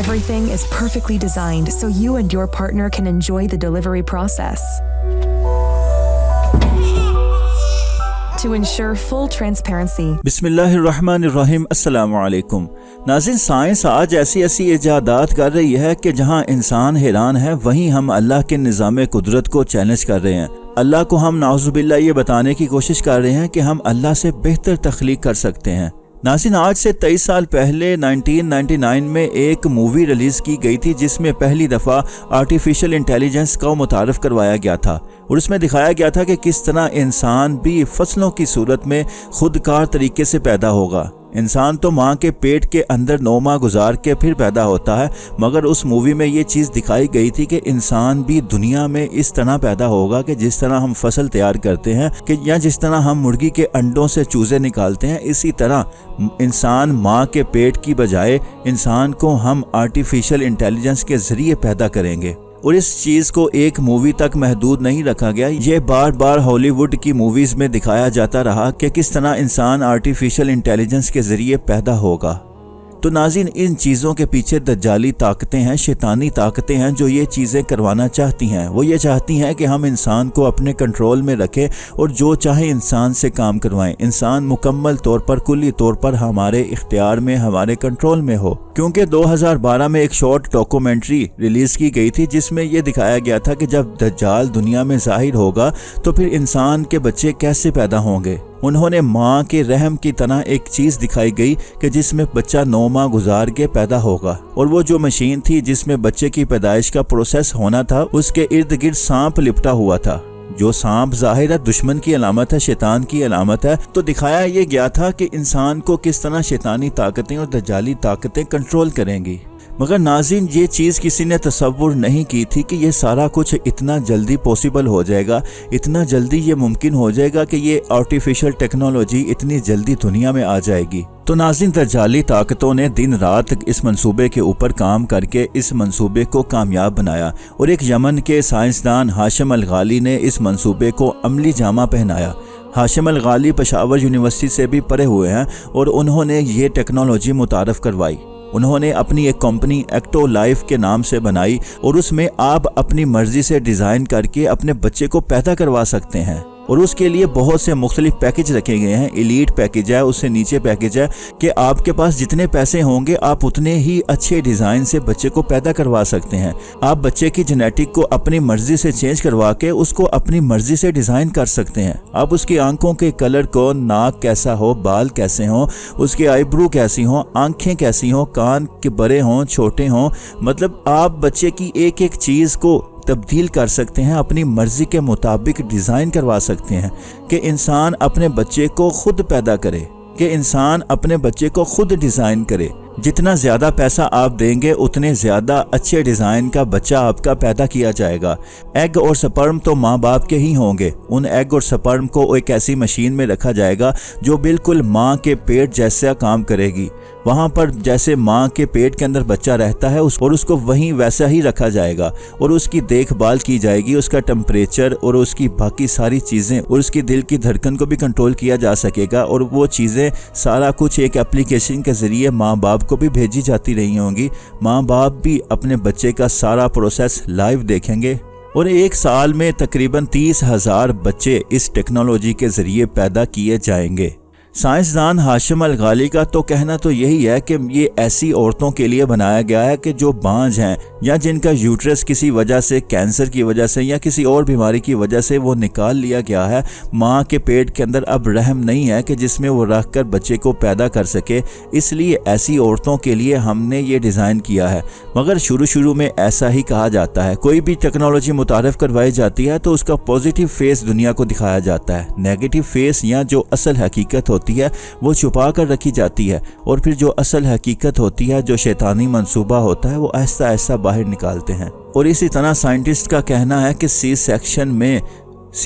everything is perfectly designed so you and your partner can enjoy the delivery process. To ensure full transparency. बिस्मिल्लाहिर्रहमानिर्रहीम, अस्सलामु अलैकुम। नाज़रीन, science आज ऐसी इजादात कर रही है कि जहां इंसान हैरान है, वहीं हम अल्लाह के निज़ाम कुदरत को चैलेंज कर रहे हैं। अल्लाह को हम नाउज़ुबिल्लाह ये बताने की कोशिश कर रहे हैं कि हम अल्लाह से बेहतर तख्लीक कर सकते हैं। नाज़रीन, आज से 23 साल पहले 1999 में एक मूवी रिलीज़ की गई थी जिसमें पहली दफ़ा आर्टिफिशियल इंटेलिजेंस का मुतारफ़ करवाया गया था और उसमें दिखाया गया था कि किस तरह इंसान भी फसलों की सूरत में खुदकार तरीके से पैदा होगा। इंसान तो माँ के पेट के अंदर 9 माह गुजार के फिर पैदा होता है, मगर उस मूवी में ये चीज़ दिखाई गई थी कि इंसान भी दुनिया में इस तरह पैदा होगा कि जिस तरह हम फसल तैयार करते हैं कि या जिस तरह हम मुर्गी के अंडों से चूजे निकालते हैं, इसी तरह इंसान माँ के पेट की बजाय इंसान को हम आर्टिफिशियल इंटेलिजेंस के ज़रिए पैदा करेंगे। और इस चीज़ को एक मूवी तक महदूद नहीं रखा गया, ये बार बार हॉलीवुड की मूवीज़ में दिखाया जाता रहा कि किस तरह इंसान आर्टिफिशियल इंटेलिजेंस के ज़रिए पैदा होगा। तो नाज़रीन, इन चीज़ों के पीछे दज्जाली ताकतें हैं, शैतानी ताकतें हैं जो ये चीज़ें करवाना चाहती हैं। वो ये चाहती हैं कि हम इंसान को अपने कंट्रोल में रखें और जो चाहे इंसान से काम करवाएं। इंसान मुकम्मल तौर पर, कुल्ली तौर पर हमारे इख्तियार में, हमारे कंट्रोल में हो। क्योंकि 2012 में एक शॉर्ट डॉक्यूमेंट्री रिलीज़ की गई थी जिसमें यह दिखाया गया था कि जब दज्जाल दुनिया में ज़ाहिर होगा तो फिर इंसान के बच्चे कैसे पैदा होंगे। उन्होंने माँ के रहम की तरह एक चीज़ दिखाई गई कि जिसमें बच्चा 9 माह गुजार के पैदा होगा, और वो जो मशीन थी जिसमें बच्चे की पैदाइश का प्रोसेस होना था, उसके इर्द गिर्द सांप लिपटा हुआ था। जो सांप ज़ाहिर है दुश्मन की अलामत है, शैतान की अलामत है। तो दिखाया ये गया था कि इंसान को किस तरह शैतानी ताकतें और दज्जाली ताकतें कंट्रोल करेंगी। मगर नाज़रीन, ये चीज़ किसी ने तसव्वुर नहीं की थी कि ये सारा कुछ इतना जल्दी पॉसिबल हो जाएगा, इतना जल्दी ये मुमकिन हो जाएगा कि ये आर्टिफिशियल टेक्नोलॉजी इतनी जल्दी दुनिया में आ जाएगी। तो नाज़रीन, दज्जाली ताकतों ने दिन रात इस मंसूबे के ऊपर काम करके इस मंसूबे को कामयाब बनाया और एक यमन के साइंसदान हाशिम अल गाली ने इस मंसूबे को अमली जामा पहनाया। हाशिम अल गाली पेशावर यूनिवर्सिटी से भी पढ़े हुए हैं और उन्होंने ये टेक्नोलॉजी मुतारफ़ करवाई। उन्होंने अपनी एक कंपनी एक्टो लाइफ के नाम से बनाई और उसमें आप अपनी मर्जी से डिज़ाइन करके अपने बच्चे को पैदा करवा सकते हैं। और उसके लिए बहुत से मुख्तलिफ पैकेज रखे गए हैं। एलीट पैकेज है, उससे नीचे पैकेज है कि आपके पास जितने पैसे होंगे आप उतने ही अच्छे डिज़ाइन से बच्चे को पैदा करवा सकते हैं। आप बच्चे की जेनेटिक को अपनी मर्जी से चेंज करवा के उसको अपनी मर्जी से डिज़ाइन कर सकते हैं। आप उसकी आंखों के कलर को, नाक कैसा हो, बाल कैसे हों, उसके आईब्रू कैसी हों, आंखें कैसी हों, कान के बड़े हों, छोटे हों, मतलब आप बच्चे की एक एक चीज़ को तब्दील कर सकते हैं, अपनी मर्जी के मुताबिक डिज़ाइन करवा सकते हैं कि इंसान अपने बच्चे को खुद पैदा करे, कि इंसान अपने बच्चे को खुद डिज़ाइन करे। जितना ज़्यादा पैसा आप देंगे उतने ज़्यादा अच्छे डिज़ाइन का बच्चा आपका पैदा किया जाएगा। एग और स्पर्म तो माँ बाप के ही होंगे। उन एग और स्पर्म को एक ऐसी मशीन में रखा जाएगा जो बिल्कुल माँ के पेट जैसा काम करेगी। वहाँ पर जैसे माँ के पेट के अंदर बच्चा रहता है और उसको वहीं वैसा ही रखा जाएगा और उसकी देखभाल की जाएगी। उसका टेम्परेचर और उसकी बाकी सारी चीज़ें और उसकी दिल की धड़कन को भी कंट्रोल किया जा सकेगा और वो चीज़ें सारा कुछ एक एप्लीकेशन के ज़रिए माँ बाप को भी भेजी जाती रही होंगी। माँ बाप भी अपने बच्चे का सारा प्रोसेस लाइव देखेंगे और एक साल में तकरीबन 30,000 बच्चे इस टेक्नोलॉजी के ज़रिए पैदा किए जाएंगे। साइंसदान हाशिम अल गाली का तो कहना तो यही है कि ये ऐसी औरतों के लिए बनाया गया है कि जो बांझ हैं या जिनका यूट्रस किसी वजह से, कैंसर की वजह से या किसी और बीमारी की वजह से वो निकाल लिया गया है। माँ के पेट के अंदर अब रहम नहीं है कि जिसमें वो रख कर बच्चे को पैदा कर सके, इसलिए ऐसी औरतों के लिए हमने ये डिज़ाइन किया है। मगर शुरू में ऐसा ही कहा जाता है, कोई भी टेक्नोलॉजी मुतारफ़ करवाई जाती है तो उसका पॉजिटिव फेस दुनिया को दिखाया जाता है, नेगेटिव फेस या जो असल हकीकत होती है वो छुपा कर रखी जाती है और फिर जो असल हकीकत होती है, जो शैतानी मंसूबा होता है, वो आहिस्ता आहिस्ता बाहर निकालते हैं। और इसी तरह साइंटिस्ट का कहना है कि सी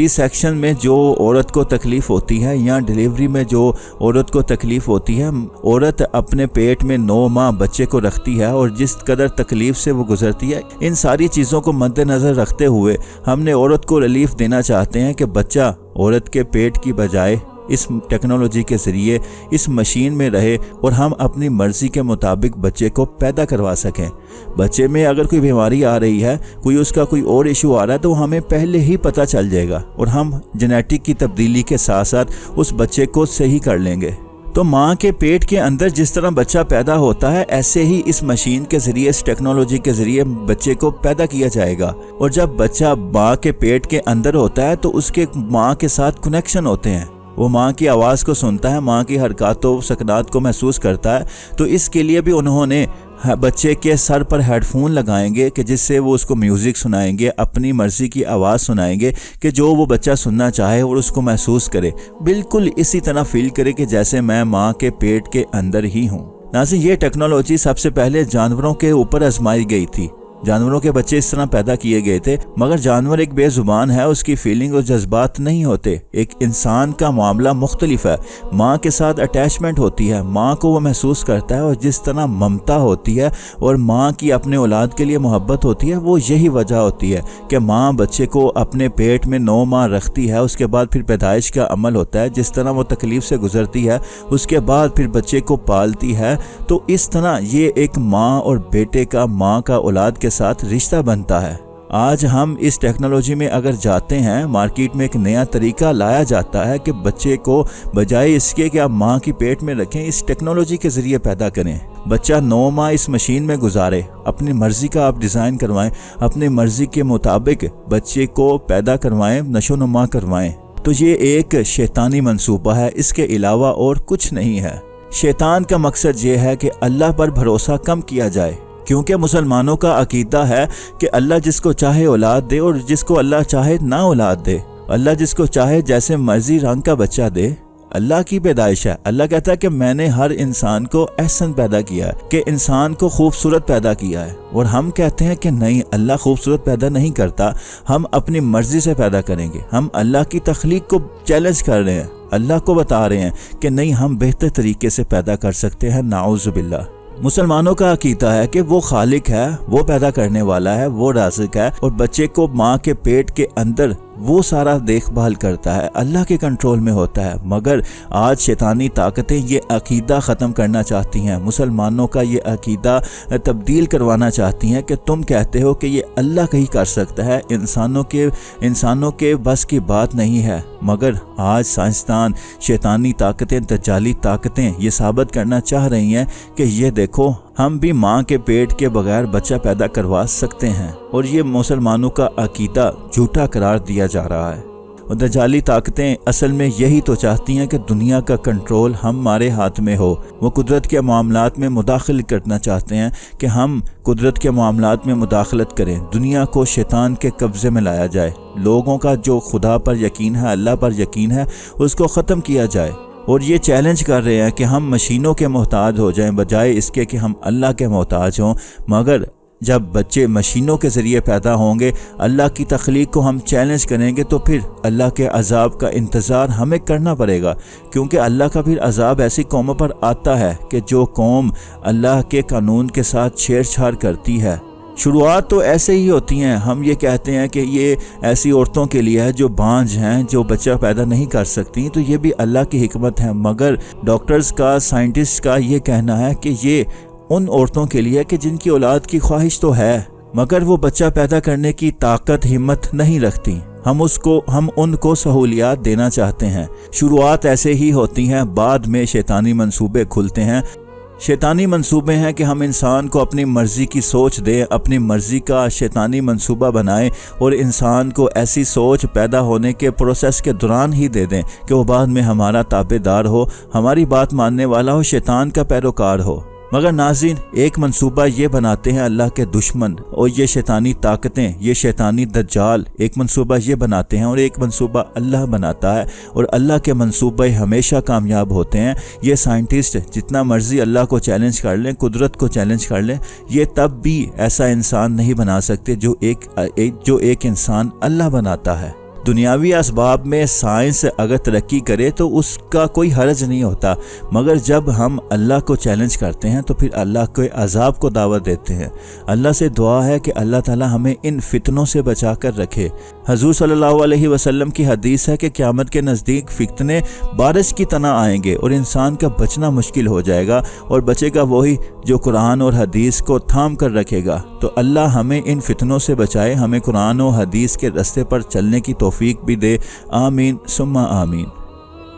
सेक्शन में जो औरत को तकलीफ़ होती है या डिलीवरी में जो औरत को तकलीफ़ होती है, औरत अपने पेट में 9 माह बच्चे को रखती है और जिस कदर तकलीफ़ से वो गुजरती है, इन सारी चीज़ों को मद्देनज़र रखते हुए हमने औरत को रिलीफ देना चाहते हैं कि बच्चा औरत के पेट की बजाय इस टेक्नोलॉजी के ज़रिए इस मशीन में रहे और हम अपनी मर्ज़ी के मुताबिक बच्चे को पैदा करवा सकें। बच्चे में अगर कोई बीमारी आ रही है, कोई और इशू आ रहा है, तो हमें पहले ही पता चल जाएगा और हम जेनेटिक की तब्दीली के साथ साथ उस बच्चे को सही कर लेंगे। तो माँ के पेट के अंदर जिस तरह बच्चा पैदा होता है, ऐसे ही इस मशीन के ज़रिए, इस टेक्नोलॉजी के ज़रिए बच्चे को पैदा किया जाएगा। और जब बच्चा माँ के पेट के अंदर होता है तो उसके माँ के साथ कनेक्शन होते हैं। वो माँ की आवाज़ को सुनता है, माँ की हरकतों सकनात को महसूस करता है। तो इसके लिए भी उन्होंने बच्चे के सर पर हेडफोन लगाएंगे कि जिससे वो उसको म्यूज़िक सुनाएंगे, अपनी मर्ज़ी की आवाज़ सुनाएंगे कि जो वो बच्चा सुनना चाहे और उसको महसूस करे, बिल्कुल इसी तरह फील करे कि जैसे मैं माँ के पेट के अंदर ही हूँ। नाज़रीन, ये टेक्नोलॉजी सबसे पहले जानवरों के ऊपर आजमाई गई थी। जानवरों के बच्चे इस तरह पैदा किए गए थे, मगर जानवर एक बेजुबान है, उसकी फीलिंग और जज्बात नहीं होते। एक इंसान का मामला मुख्तलिफ है। माँ के साथ अटैचमेंट होती है, माँ को वो महसूस करता है, और जिस तरह ममता होती है और माँ की अपने औलाद के लिए मोहब्बत होती है, वो यही वजह होती है कि माँ बच्चे को अपने पेट में 9 माह रखती है। उसके बाद फिर पैदाइश का अमल होता है, जिस तरह वो तकलीफ़ से गुजरती है, उसके बाद फिर बच्चे को पालती है। तो इस तरह ये एक माँ और बेटे का, माँ का औलाद के साथ रिश्ता बनता है। आज हम इस टेक्नोलॉजी में अगर जाते हैं, मार्केट में एक नया तरीका लाया जाता है कि बच्चे को बजाय इसके कि आप माँ की पेट में रखें, इस टेक्नोलॉजी के ज़रिए पैदा करें। बच्चा 9 माह इस मशीन में गुजारे, अपनी मर्ज़ी का आप डिज़ाइन करवाएं, अपनी मर्ज़ी के मुताबिक बच्चे को पैदा करवाएं, नशोनुमा करवाएं। तो ये एक शैतानी मंसूबा है, इसके अलावा और कुछ नहीं है। शैतान का मकसद ये है कि अल्लाह पर भरोसा कम किया जाए, क्योंकि मुसलमानों का अकीदा है कि अल्लाह जिसको चाहे औलाद दे और जिसको अल्लाह चाहे ना औलाद दे। अल्लाह जिसको चाहे जैसे मर्जी रंग का बच्चा दे। अल्लाह की पैदाइश है। अल्लाह कहता है कि मैंने हर इंसान को एहसन पैदा किया है, कि इंसान को खूबसूरत पैदा किया है। और हम कहते हैं कि नहीं, अल्लाह खूबसूरत पैदा नहीं करता, हम अपनी मर्जी से पैदा करेंगे। हम अल्लाह की तख्लीक को चैलेंज कर रहे हैं, अल्लाह को बता रहे हैं कि नहीं, हम बेहतर तरीके से पैदा कर सकते हैं। नाउज़ु बिल्लाह। मुसलमानों का अकीदा है कि वो खालिक है, वो पैदा करने वाला है, वो राज़िक है, और बच्चे को माँ के पेट के अंदर वो सारा देखभाल करता है, अल्लाह के कंट्रोल में होता है। मगर आज शैतानी ताकतें ये अकीदा ख़त्म करना चाहती हैं, मुसलमानों का ये अकीदा तब्दील करवाना चाहती हैं कि तुम कहते हो कि ये अल्लाह का ही कर सकता है, इंसानों के बस की बात नहीं है। मगर आज साइंसदान, शैतानी ताकतें, दज्जाली ताकतें ये साबित करना चाह रही हैं कि ये देखो, हम भी माँ के पेट के बगैर बच्चा पैदा करवा सकते हैं। और ये मुसलमानों का अकीदा झूठा करार दिया जा रहा है। और दज्जाली ताकतें असल में यही तो चाहती हैं कि दुनिया का कंट्रोल हमारे हाथ में हो। वो कुदरत के मामलात में मुदाखलत करना चाहते हैं कि हम कुदरत के मामलात में मुदाखलत करें, दुनिया को शैतान के कब्ज़े में लाया जाए, लोगों का जो खुदा पर यकीन है, अल्लाह पर यकीन है, उसको ख़त्म किया जाए। और ये चैलेंज कर रहे हैं कि हम मशीनों के मोहताज हो जाएं, बजाय इसके कि हम अल्लाह के मोहताज हों। मगर जब बच्चे मशीनों के ज़रिए पैदा होंगे, अल्लाह की तख्लीक को हम चैलेंज करेंगे, तो फिर अल्लाह के अजाब का इंतज़ार हमें करना पड़ेगा। क्योंकि अल्लाह का फिर अजाब ऐसी कौमों पर आता है कि जो कौम अल्लाह के कानून के साथ छेड़छाड़ करती है। शुरुआत तो ऐसे ही होती हैं। हम ये कहते हैं कि ये ऐसी औरतों के लिए है जो बांझ हैं, जो बच्चा पैदा नहीं कर सकती, तो ये भी अल्लाह की हिकमत है। मगर डॉक्टर्स का, साइंटिस्ट का ये कहना है कि ये उन औरतों के लिए कि जिनकी औलाद की ख्वाहिश तो है, मगर वो बच्चा पैदा करने की ताकत, हिम्मत नहीं रखती। हम उनको सहूलियात देना चाहते हैं। शुरुआत ऐसे ही होती हैं, बाद में शैतानी मंसूबे खुलते हैं। शैतानी मंसूबे हैं कि हम इंसान को अपनी मर्ज़ी की सोच दें, अपनी मर्ज़ी का शैतानी मंसूबा बनाएं और इंसान को ऐसी सोच पैदा होने के प्रोसेस के दौरान ही दे दें कि वो बाद में हमारा ताबेदार हो, हमारी बात मानने वाला हो, शैतान का पैरोकार हो। मगर नाज़रीन, एक मंसूबा ये बनाते हैं अल्लाह के दुश्मन और ये शैतानी ताकतें, ये शैतानी दज्जाल, एक मंसूबा ये बनाते हैं और एक मंसूबा अल्लाह बनाता है। और अल्लाह के मंसूबे हमेशा कामयाब होते हैं। ये साइंटिस्ट जितना मर्ज़ी अल्लाह को चैलेंज कर लें, कुदरत को चैलेंज कर लें, ये तब भी ऐसा इंसान नहीं बना सकते जो एक इंसान अल्लाह बनाता है। दुनियावी असबाब में साइंस अगर तरक्की करे तो उसका कोई हर्ज नहीं होता, मगर जब हम अल्लाह को चैलेंज करते हैं तो फिर अल्लाह के अजाब को दावत देते हैं। अल्लाह से दुआ है कि अल्लाह ताला हमें इन फितनों से बचा कर रखे। हजूर सल्लल्लाहु अलैहि वसल्लम की हदीस है कि क़यामत के नज़दीक फितने बारिश की तरह आएंगे और इंसान का बचना मुश्किल हो जाएगा, और बचेगा वही जो कुरान और हदीस को थाम कर रखेगा। तो अल्लाह हमें इन फितनों से बचाए, हमें कुरान और हदीस के रास्ते पर चलने की तौफीक भी दे। आमीन सुम्मा आमीन।